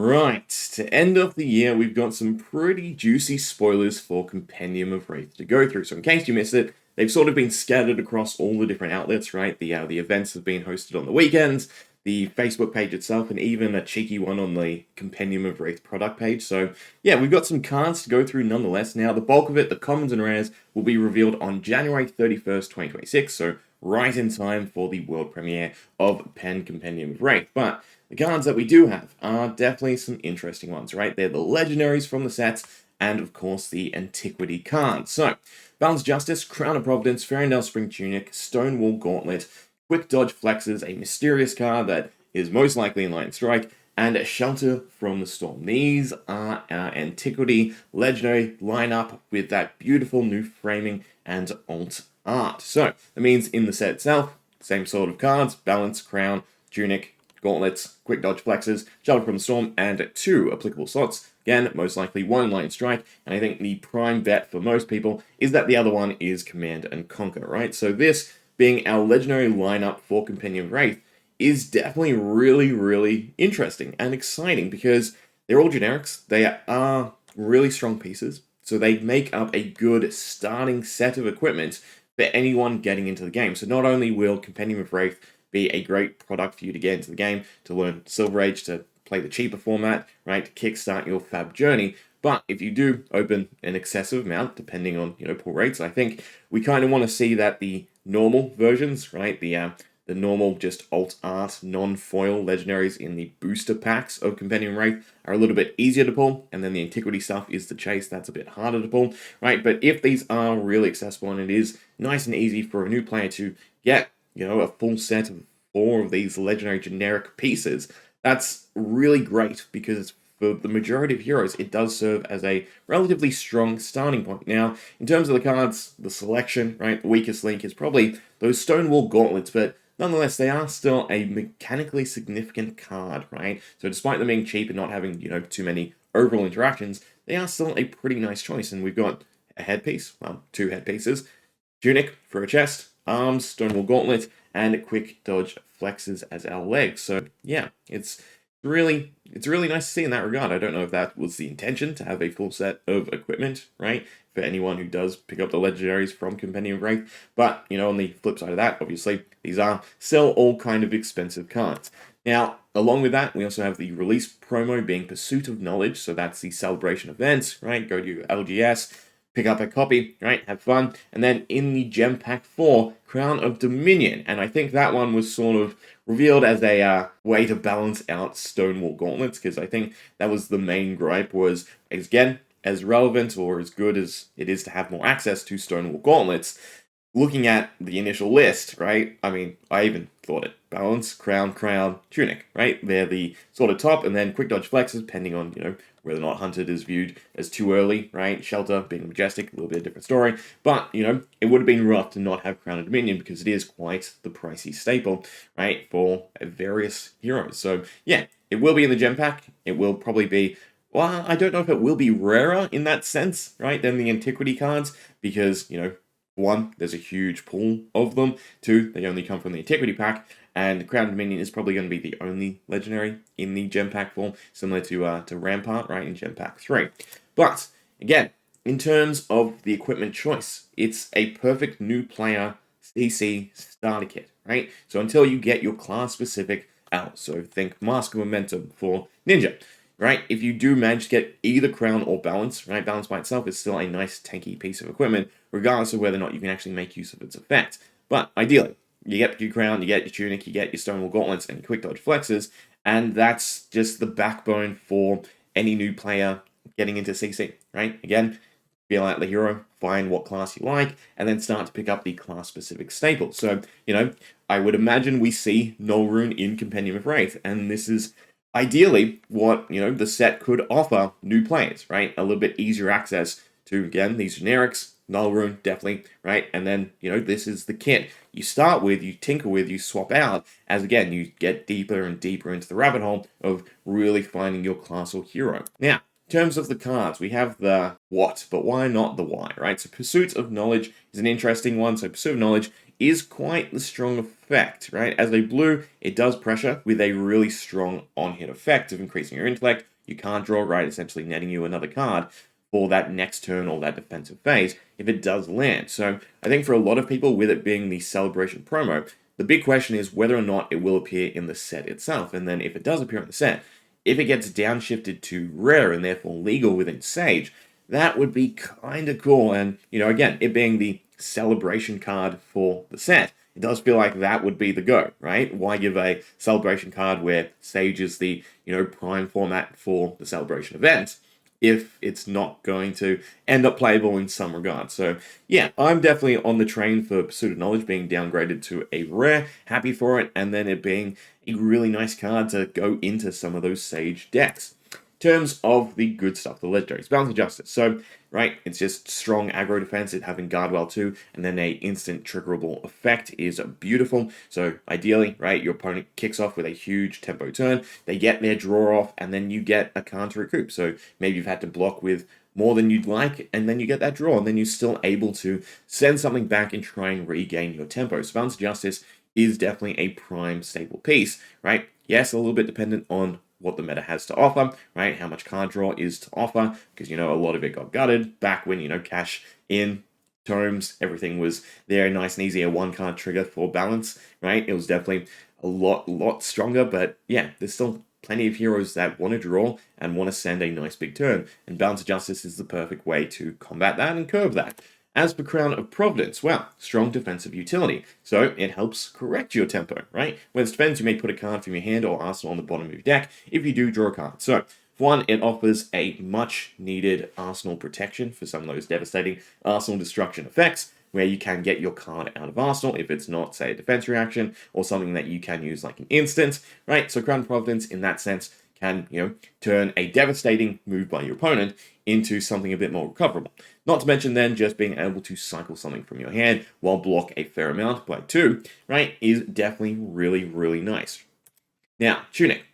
Right, to end off the year, we've got some pretty juicy spoilers for Compendium of Wraith to go through. So in case you missed it, they've sort of been scattered across all the different outlets, right? The events have been hosted on the weekends, the Facebook page itself, and even a cheeky one on the Compendium of Wraith product page. So yeah, we've got some cards to go through nonetheless. Now, the bulk of it, the commons and rares, will be revealed on January 31st, 2026, so right in time for the world premiere of Pen Compendium of Wraith. But the cards that we do have are definitely some interesting ones, right? They're the legendaries from the sets, and of course the Antiquity cards. So, Balanced Justice, Crown of Providence, Ferndale Spring Tunic, Stonewall Gauntlet, Quick Dodge Flexes, a mysterious card that is most likely in Line Strike, and Shelter from the Storm. These are our Antiquity legendary lineup with that beautiful new framing and alt art. So, that means in the set itself, same sort of cards, Balance, Crown, Tunic, Gauntlets, Quick Dodge Flexes, Shelter from the Storm, and 2 applicable slots. Again, most likely 1 Line Strike, and I think the prime bet for most people is that the other one is Command and Conquer, right? So this, being our legendary lineup for Compendium of Wraith, is definitely really interesting and exciting because they're all generics. They are really strong pieces, so they make up a good starting set of equipment for anyone getting into the game. So not only will Compendium of Wraith be a great product for you to get into the game, to learn Silver Age, to play the cheaper format, right, to kickstart your Fab journey. But if you do open an excessive amount, depending on, pull rates, I think we kind of want to see that the normal versions, right, the normal just alt art, non-foil legendaries in the booster packs of Compendium Wraith are a little bit easier to pull, and then the Antiquity stuff is the chase, that's a bit harder to pull, right? But if these are really accessible and it is nice and easy for a new player to get, a full set of 4 of these legendary generic pieces, that's really great because for the majority of heroes, it does serve as a relatively strong starting point. Now, in terms of the cards, the selection, right, the weakest link is probably those Stonewall Gauntlets, but nonetheless, they are still a mechanically significant card, right? So despite them being cheap and not having, too many overall interactions, they are still a pretty nice choice. And we've got a headpiece, well, 2 headpieces, Tunic for a chest, arms, Stonewall Gauntlet, and Quick Dodge Flexes as our legs. So yeah, it's really nice to see in that regard. I don't know if that was the intention to have a full set of equipment, right, for anyone who does pick up the legendaries from Compendium of Wraith. But, on the flip side of that, obviously, these are still all kind of expensive cards. Now, along with that, we also have the release promo being Pursuit of Knowledge. So that's the celebration event, right? Go to your LGS, pick up a copy, right, have fun, and then in the Gem Pack 4, Crown of Dominion, and I think that one was sort of revealed as a way to balance out Stonewall Gauntlets, because I think that was the main gripe, was, again, as relevant or as good as it is to have more access to Stonewall Gauntlets, looking at the initial list, right, I mean, I even thought it, Balance, Crown, Tunic, right, they're the sort of top, and then Quick Dodge Flexes, depending on, whether or not Hunted is viewed as too early, right? Shelter being Majestic, a little bit of a different story. But, it would have been rough to not have Crown of Dominion because it is quite the pricey staple, right, for various heroes. So, yeah, it will be in the Gem Pack. It will probably be, well, I don't know if it will be rarer in that sense, right, than the Antiquity cards because, 1, there's a huge pool of them. 2, they only come from the Antiquity pack. And the Crown Dominion is probably going to be the only legendary in the Gem Pack form, similar to Rampart, right, in Gem Pack 3. But, again, in terms of the equipment choice, it's a perfect new player CC starter kit, right? So until you get your class-specific out, so think Mask of Momentum for Ninja, right? If you do manage to get either Crown or Balance, right, Balance by itself is still a nice tanky piece of equipment, regardless of whether or not you can actually make use of its effect. But, ideally, you get your Crown, you get your Tunic, you get your Stonewall Gauntlets, and your Quick Dodge Flexes, and that's just the backbone for any new player getting into CC, right? Again, feel out the hero, find what class you like, and then start to pick up the class-specific staples. So, I would imagine we see Null Rune in Compendium of Wraith, and this is ideally what, the set could offer new players, right? A little bit easier access to, again, these generics, Null Rune, definitely, right? And then, this is the kit you start with, you tinker with, you swap out, as again, you get deeper and deeper into the rabbit hole of really finding your class or hero. Now, in terms of the cards, we have the what, but why not the why, right? So Pursuit of Knowledge is an interesting one. So Pursuit of Knowledge is quite the strong effect, right? As a blue, it does pressure with a really strong on-hit effect of increasing your intellect, you can't draw, right? Essentially netting you another card for that next turn or that defensive phase if it does land. So I think for a lot of people, with it being the Celebration promo, the big question is whether or not it will appear in the set itself. And then if it does appear in the set, if it gets downshifted to rare and therefore legal within Sage, that would be kind of cool. And, again, it being the Celebration card for the set, it does feel like that would be the go, right? Why give a Celebration card where Sage is the, prime format for the Celebration event if it's not going to end up playable in some regard? So yeah, I'm definitely on the train for Pursuit of Knowledge being downgraded to a rare, happy for it, and then it being a really nice card to go into some of those Sage decks. In terms of the good stuff, the legendaries, Balance of Justice. So, right, it's just strong aggro defense, it having Guardwell too, and then a instant triggerable effect is beautiful. So ideally, right, your opponent kicks off with a huge tempo turn, they get their draw off, and then you get a card to recoup. So maybe you've had to block with more than you'd like, and then you get that draw, and then you're still able to send something back and try and regain your tempo. So Balance of Justice is definitely a prime staple piece, right? Yes, a little bit dependent on what the meta has to offer, right? How much card draw is to offer, because, a lot of it got gutted back when, cash in, tomes, everything was there, nice and easy, a one card trigger for balance, right? It was definitely a lot stronger, but yeah, there's still plenty of heroes that want to draw and want to send a nice big turn, and Balance of Justice is the perfect way to combat that and curb that. As for Crown of Providence, well, strong defensive utility, so it helps correct your tempo, right? When it defends, you may put a card from your hand or arsenal on the bottom of your deck if you do draw a card. So, for one, it offers a much-needed arsenal protection for some of those devastating arsenal destruction effects, where you can get your card out of arsenal if it's not, say, a defense reaction or something that you can use like an instant, right? So Crown of Providence, in that sense, can, turn a devastating move by your opponent into something a bit more recoverable. Not to mention then just being able to cycle something from your hand while block a fair amount by 2, right, is definitely really nice. Now, Tunic.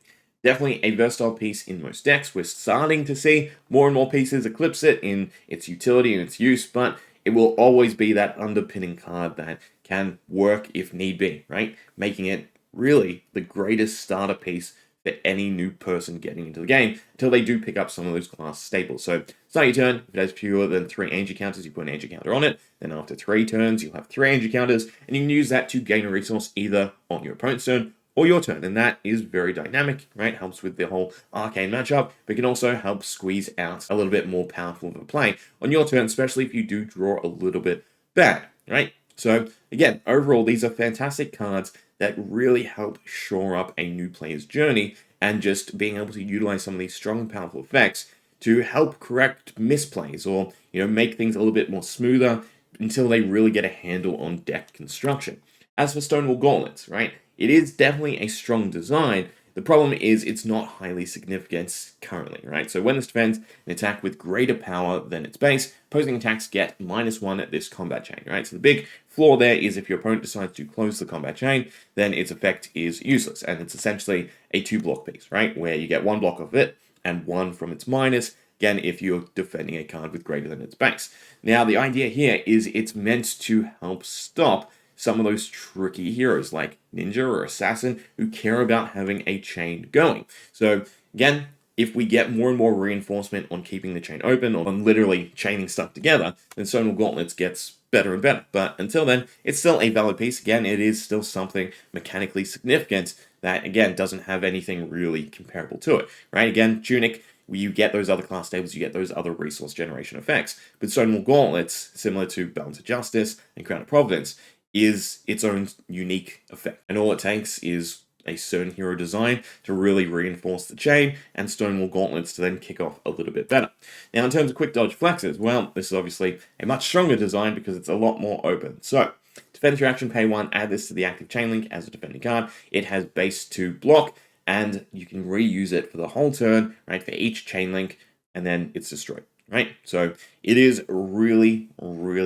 Definitely a versatile piece in most decks. We're starting to see more and more pieces eclipse it in its utility and its use, but it will always be that underpinning card that can work if need be, right? Making it really the greatest starter piece for any new person getting into the game until they do pick up some of those class staples. So, start your turn, if it has fewer than 3 Ancient counters, you put an Ancient counter on it. Then after 3 turns, you'll have 3 Ancient counters, and you can use that to gain a resource either on your opponent's turn or your turn, and that is very dynamic, right? Helps with the whole arcane matchup, but can also help squeeze out a little bit more powerful of a play on your turn, especially if you do draw a little bit bad, right? So again, overall, these are fantastic cards that really help shore up a new player's journey, and just being able to utilize some of these strong and powerful effects to help correct misplays or, make things a little bit more smoother until they really get a handle on deck construction. As for Stonewall Gauntlets, right, it is definitely a strong design. The problem is it's not highly significant currently, right? So when this defends an attack with greater power than its base, opposing attacks get -1 at this combat chain, right? So the big flaw there is if your opponent decides to close the combat chain, then its effect is useless, and it's essentially a 2-block piece, right? Where you get 1 block of it and 1 from its minus, again, if you're defending a card with greater than its base. Now, the idea here is it's meant to help stop some of those tricky heroes like Ninja or Assassin who care about having a chain going. So again, if we get more and more reinforcement on keeping the chain open or on literally chaining stuff together, then Stonewall Gauntlets gets better and better. But until then, it's still a valid piece. Again, it is still something mechanically significant that, again, doesn't have anything really comparable to it, right? Again, Tunic, you get those other class stables, you get those other resource generation effects. But Stonewall Gauntlets, similar to Balance of Justice and Crown of Providence, is its own unique effect. And all it takes is a certain hero design to really reinforce the chain, and Stonewall Gauntlets to then kick off a little bit better. Now, in terms of quick dodge flexes, well, this is obviously a much stronger design because it's a lot more open. So, defense reaction, pay 1, add this to the active chain link as a defending card. It has base 2 block, and you can reuse it for the whole turn, right, for each chain link, and then it's destroyed. Right? So it is really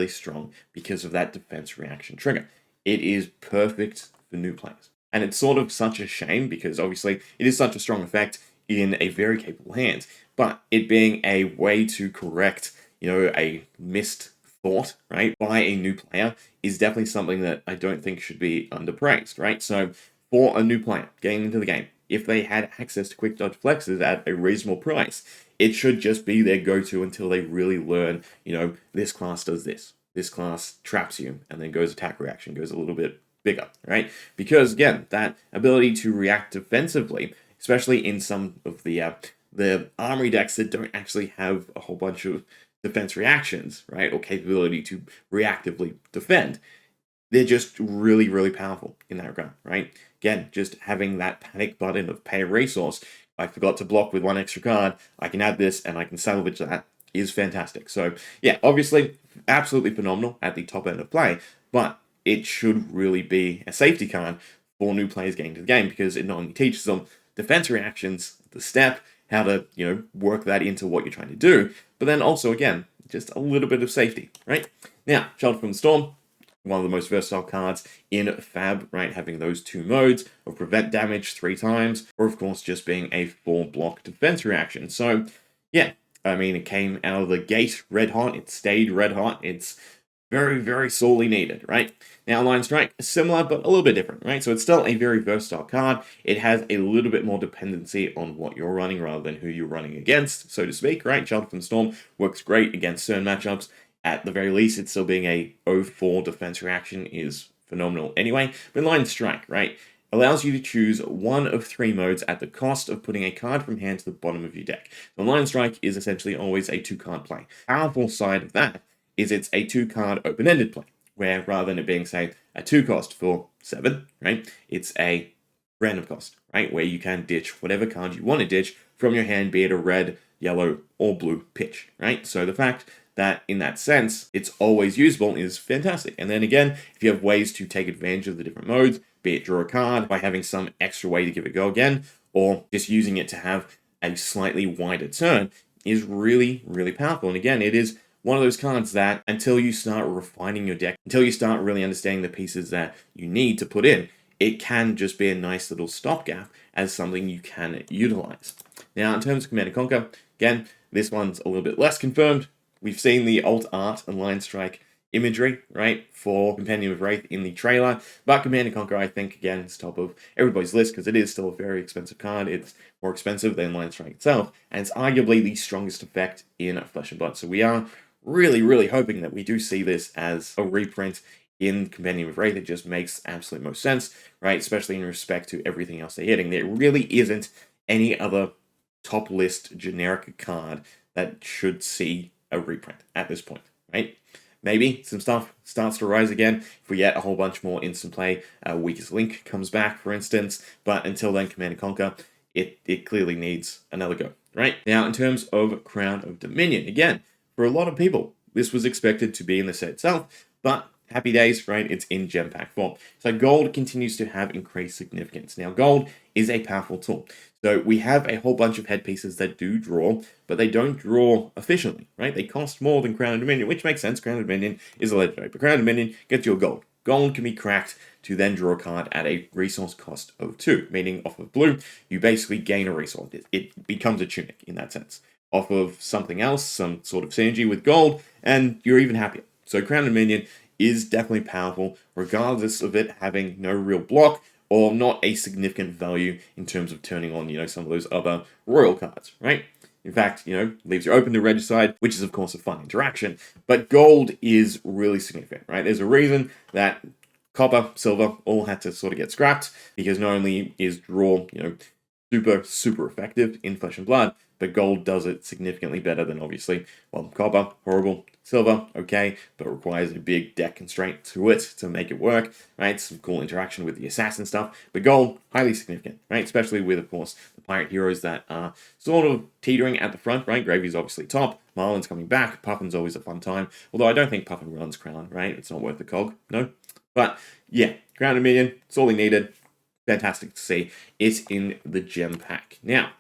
strong because of that defense reaction trigger. It is perfect for new players. And it's sort of such a shame because obviously it is such a strong effect in a very capable hand. But it being a way to correct, a missed thought, right, by a new player is definitely something that I don't think should be underpraised, right? So for a new player getting into the game, if they had access to quick dodge flexes at a reasonable price, it should just be their go-to until they really learn, this class does this class traps you, and then goes attack reaction, goes a little bit bigger, right? Because again, that ability to react defensively, especially in some of the armory decks that don't actually have a whole bunch of defense reactions, right, or capability to reactively defend, they're just really, really powerful in that regard, right? Again, just having that panic button of pay a resource. I forgot to block with one extra card, I can add this and I can salvage that, is fantastic. So yeah, obviously, absolutely phenomenal at the top end of play, but it should really be a safety card for new players getting to the game, because it not only teaches them defense reactions, the step, how to, work that into what you're trying to do, but then also, again, just a little bit of safety, right? Now, Shelter from the Storm, one of the most versatile cards in Fab, right? Having those two modes of prevent damage 3 times, or of course just being a 4-block defense reaction. So, yeah, I mean, it came out of the gate red hot, it stayed red hot, it's very, very sorely needed, right? Now, Line Strike is similar, but a little bit different, right? So it's still a very versatile card. It has a little bit more dependency on what you're running rather than who you're running against, so to speak, right? Shelter from the Storm works great against certain matchups. At the very least, it's still being a 0-4 defense reaction is phenomenal anyway. But Line Strike, right, allows you to choose one of 3 modes at the cost of putting a card from hand to the bottom of your deck. The Line Strike is essentially always a 2-card play. Powerful side of that is it's a 2-card open-ended play, where rather than it being, say, a 2 cost for 7, right, it's a random cost, right, where you can ditch whatever card you want to ditch from your hand, be it a red, yellow, or blue pitch, right? So the fact that in that sense, it's always usable is fantastic. And then again, if you have ways to take advantage of the different modes, be it draw a card by having some extra way to give it a go again, or just using it to have a slightly wider turn, is really, really powerful. And again, it is one of those cards that until you start refining your deck, until you start really understanding the pieces that you need to put in, it can just be a nice little stopgap as something you can utilize. Now, in terms of Command & Conquer, again, this one's a little bit less confirmed. We've seen the alt art and Line Strike imagery, right, for Compendium of Wraith in the trailer, but Command & Conquer, I think, again, is top of everybody's list because it is still a very expensive card. It's more expensive than Line Strike itself, and it's arguably the strongest effect in Flesh and Blood. So we are really, really hoping that we do see this as a reprint in Compendium of Wraith. It just makes absolute most sense, right, especially in respect to everything else they're hitting. There really isn't any other top list generic card that should see a reprint at this point, right? Maybe some stuff starts to rise again if we get a whole bunch more instant play. Weakest Link comes back, for instance, but until then, Command & Conquer, it clearly needs another go, right? Now, in terms of Crown of Dominion, again, for a lot of people, this was expected to be in the set itself, but happy days, right? It's in gem pack form. So gold continues to have increased significance. Now, gold is a powerful tool. So we have a whole bunch of headpieces that do draw, but they don't draw efficiently, right? They cost more than Crown of Dominion, which makes sense. Crown of Dominion is a legendary, but Crown of Dominion gets you a gold. Gold can be cracked to then draw a card at a resource cost of 2, meaning off of blue, you basically gain a resource. It becomes a tunic in that sense. Off of something else, some sort of synergy with gold, and you're even happier. So Crown of Dominion is definitely powerful, regardless of it having no real block, or not a significant value in terms of turning on, some of those other royal cards, right? In fact, leaves you open to Regicide, which is, of course, a fun interaction. But gold is really significant, right? There's a reason that copper, silver, all had to sort of get scrapped, because not only is draw, super, super effective in Flesh and Blood, but gold does it significantly better than, obviously, well, copper, horrible, silver, okay, but requires a big deck constraint to it to make it work, right? Some cool interaction with the assassin stuff, but gold, highly significant, right? Especially with, of course, the pirate heroes that are sort of teetering at the front, right? Gravy's obviously top, Marlin's coming back, Puffin's always a fun time, although I don't think Puffin runs Crown, right? It's not worth the cog, no? But, yeah, Crown of Dominion, it's all he needed. Fantastic to see. It's in the gem pack. Now,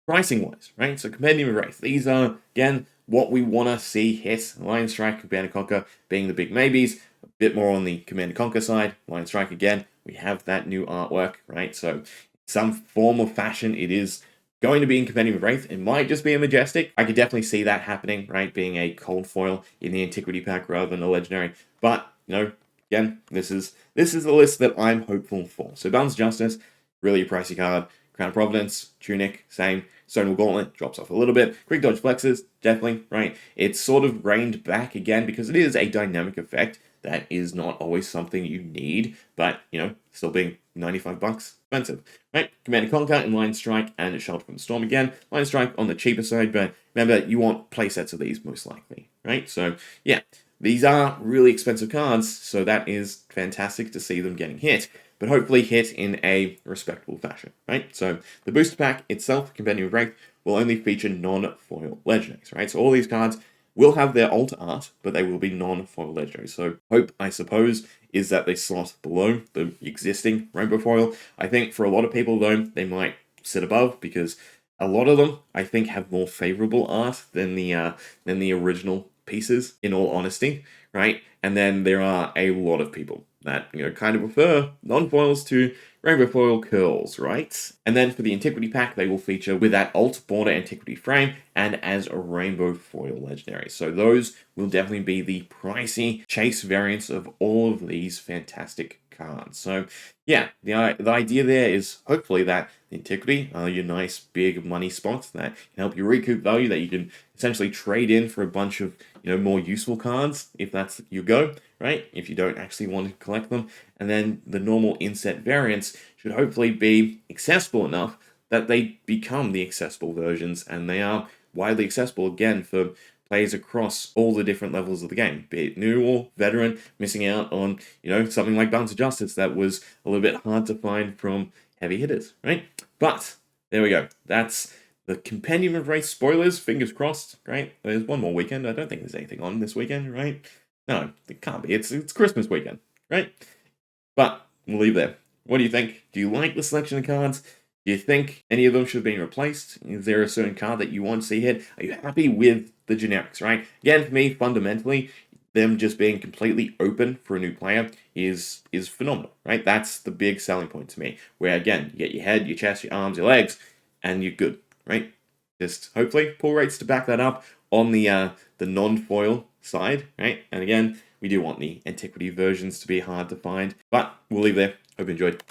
pricing-wise, right? So Compendium of Wraith. These are, again, what we want to see hit. Lion Strike, Command & Conquer being the big maybes. A bit more on the Command & Conquer side. Lion Strike, again, we have that new artwork, right? So some form of fashion, it is going to be in Compendium of Wraith. It might just be a Majestic. I could definitely see that happening, right? Being a cold foil in the Antiquity pack rather than a Legendary. But, again, this is the list that I'm hopeful for. So Balance Justice, really a pricey card. Crown of Providence, Tunic, same. Stonewall Gauntlet drops off a little bit. Quick Dodge Flexes, definitely, right? It's sort of reined back again because it is a dynamic effect that is not always something you need, but, still being 95 bucks, expensive, right? Command and Conquer and Line Strike and Shelter from the Storm again. Line Strike on the cheaper side, but remember, you want playsets of these most likely, right? So, yeah, these are really expensive cards, so that is fantastic to see them getting hit, but hopefully hit in a respectable fashion, right? So the booster pack itself, Compendium of Wraith, will only feature non-foil legendaries, right? So all these cards will have their alt art, but they will be non-foil legendaries. So hope, I suppose, is that they slot below the existing rainbow foil. I think for a lot of people, though, they might sit above because a lot of them, I think, have more favorable art than the original pieces, in all honesty, right? And then there are a lot of people that, kind of prefer non-foils to rainbow foil curls, right? And then for the Antiquity pack, they will feature with that alt border Antiquity frame and as a rainbow foil legendary. So those will definitely be the pricey chase variants of all of these fantastic cards. So yeah, the idea there is hopefully that the Antiquity are your nice big money spots that can help you recoup value, that you can essentially trade in for a bunch of more useful cards if that's your go, right? If you don't actually want to collect them. And then the normal inset variants should hopefully be accessible enough that they become the accessible versions, and they are widely accessible again for players across all the different levels of the game, be it new or veteran, missing out on, something like Balance of Justice that was a little bit hard to find from heavy hitters, right? But there we go. That's the Compendium of Wraith spoilers, fingers crossed, right? There's one more weekend. I don't think there's anything on this weekend, right? No, it can't be. It's Christmas weekend, right? But we'll leave there. What do you think? Do you like the selection of cards? Do you think any of them should have been replaced? Is there a certain card that you want to see hit? Are you happy with the generics, right? Again, for me, fundamentally, them just being completely open for a new player is phenomenal, right? That's the big selling point to me. Where, again, you get your head, your chest, your arms, your legs, and you're good, right? Just hopefully pull rates to back that up on the non-foil side, right? And again, we do want the Antiquity versions to be hard to find, but we'll leave there. Hope you enjoyed.